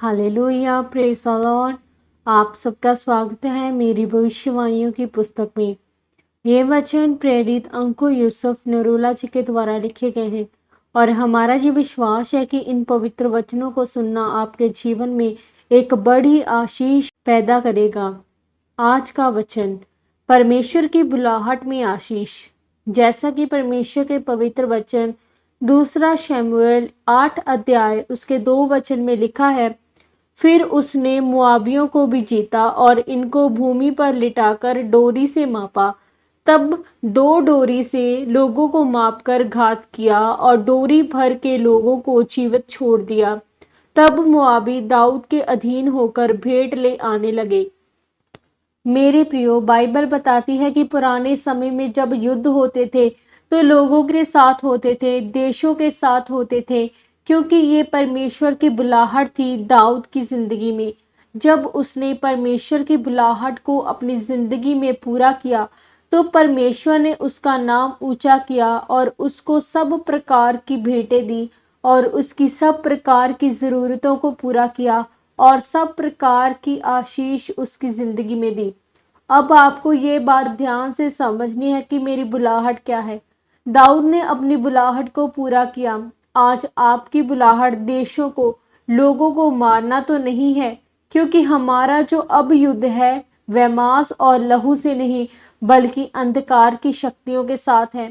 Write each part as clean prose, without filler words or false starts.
Hallelujah, praise the Lord. आप सबका स्वागत है मेरी भविष्यवाणियों की पुस्तक में। ये वचन प्रेरित अंकु यूसुफ नरूला जी के द्वारा लिखे गए हैं और हमारा ये विश्वास है कि इन पवित्र वचनों को सुनना आपके जीवन में एक बड़ी आशीष पैदा करेगा। आज का वचन, परमेश्वर की बुलाहट में आशीष। जैसा कि परमेश्वर के पवित्र वचन 2 शमूएल 8 अध्याय उसके 2 वचन में लिखा है, फिर उसने मुआबियों को भी जीता और इनको भूमि पर लिटाकर डोरी से मापा। तब 2 डोरी से लोगों को मापकर घात किया और डोरी भर के लोगों को जीवित छोड़ दिया। तब मुआबी दाऊद के अधीन होकर भेंट ले आने लगे। मेरे प्रियो, बाइबल बताती है कि पुराने समय में जब युद्ध होते थे तो लोगों के साथ होते थे, देशों के साथ होते थे, क्योंकि ये परमेश्वर की बुलाहट थी दाऊद की जिंदगी में। जब उसने परमेश्वर की बुलाहट को अपनी जिंदगी में पूरा किया तो परमेश्वर ने उसका नाम ऊंचा किया और उसको सब प्रकार की भेंटें दी और उसकी सब प्रकार की जरूरतों को पूरा किया और सब प्रकार की आशीष उसकी जिंदगी में दी। अब आपको ये बात ध्यान से समझनी है कि मेरी बुलाहट क्या है। दाऊद ने अपनी बुलाहट को पूरा किया। आज आपकी बुलाहट देशों को, लोगों को मारना तो नहीं है, क्योंकि हमारा जो अब युद्ध है वह मांस और लहू से नहीं बल्कि अंधकार की शक्तियों के साथ है।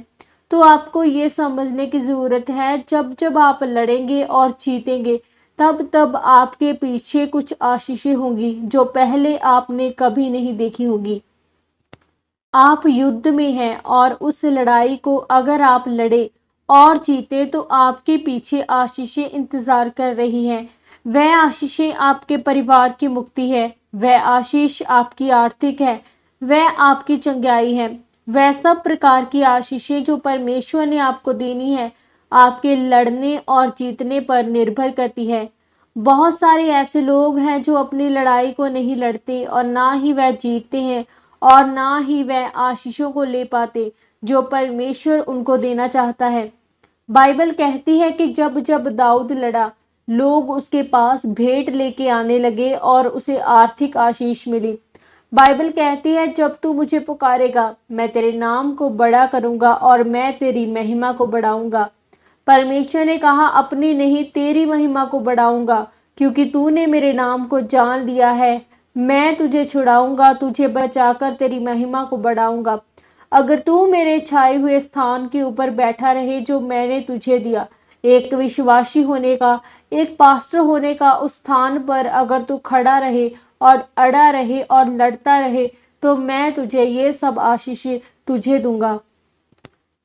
तो आपको ये समझने की जरूरत है, जब जब आप लड़ेंगे और जीतेंगे तब तब आपके पीछे कुछ आशीषें होंगी जो पहले आपने कभी नहीं देखी होंगी। आप युद्ध में हैं और उस लड़ाई को अगर आप लड़े और जीते तो आपके पीछे आशीषें इंतजार कर रही हैं। वह आशीषें आपके परिवार की मुक्ति है, वह आशीष आपकी आर्थिक है, वह आपकी चंगाई है। वह सब प्रकार की आशीषें जो परमेश्वर ने आपको देनी है आपके लड़ने और जीतने पर निर्भर करती है। बहुत सारे ऐसे लोग हैं जो अपनी लड़ाई को नहीं लड़ते और ना ही वह जीतते हैं और ना ही वह आशीषों को ले पाते जो परमेश्वर उनको देना चाहता है। बाइबल कहती है कि जब जब दाऊद लड़ा लोग उसके पास भेंट लेके आने लगे और उसे आर्थिक आशीष मिली। बाइबल कहती है, जब तू मुझे पुकारेगा मैं तेरे नाम को बड़ा करूंगा और मैं तेरी महिमा को बढ़ाऊंगा। परमेश्वर ने कहा, अपनी नहीं तेरी महिमा को बढ़ाऊंगा, क्योंकि तूने मेरे नाम को जान लिया है। मैं तुझे छुड़ाऊंगा, तुझे बचाकर तेरी महिमा को बढ़ाऊंगा। अगर तू मेरे छाए हुए स्थान के ऊपर बैठा रहे जो मैंने तुझे दिया, एक विश्वासी होने का, एक पास्टर होने का उस स्थान पर अगर तू खड़ा रहे और अड़ा रहे और लड़ता रहे तो मैं तुझे ये सब आशीष तुझे दूंगा।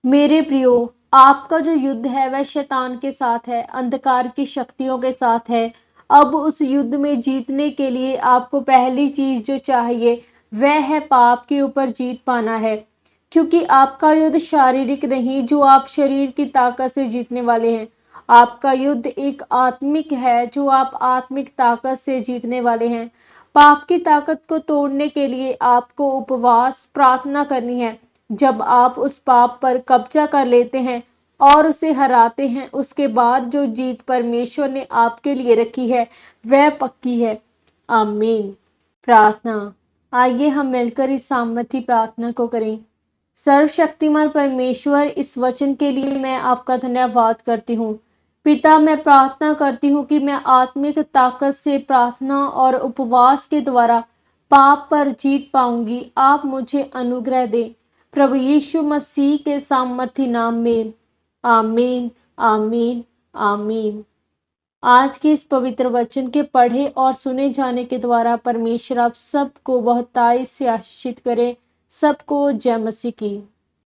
मेरे प्रियो, आपका जो युद्ध है वह शैतान के साथ है, अंधकार की शक्तियों के साथ है। अब उस युद्ध में जीतने के लिए आपको पहली चीज जो चाहिए वह है पाप के ऊपर जीत पाना है, क्योंकि आपका युद्ध शारीरिक नहीं जो आप शरीर की ताकत से जीतने वाले हैं। आपका युद्ध एक आत्मिक है जो आप आत्मिक ताकत से जीतने वाले हैं। पाप की ताकत को तोड़ने के लिए आपको उपवास, प्रार्थना करनी है। जब आप उस पाप पर कब्जा कर लेते हैं और उसे हराते हैं, उसके बाद जो जीत परमेश्वर ने आपके लिए रखी है वह पक्की है। आमीन। प्रार्थना। आइए हम मिलकर इस सामर्थी प्रार्थना को करें। सर्वशक्तिमान परमेश्वर, इस वचन के लिए मैं आपका धन्यवाद करती हूँ। पिता, मैं प्रार्थना करती हूँ कि मैं आत्मिक ताकत से प्रार्थना और उपवास के द्वारा पाप पर जीत पाऊंगी। आप मुझे अनुग्रह दें, प्रभु यीशु मसीह के सामर्थी नाम में। आमीन, आमीन, आमीन। आज के इस पवित्र वचन के पढ़े और सुने जाने के द्वारा परमेश्वर आप सबको बहुतायत से आशीषित करे। सबको जय मसीह की।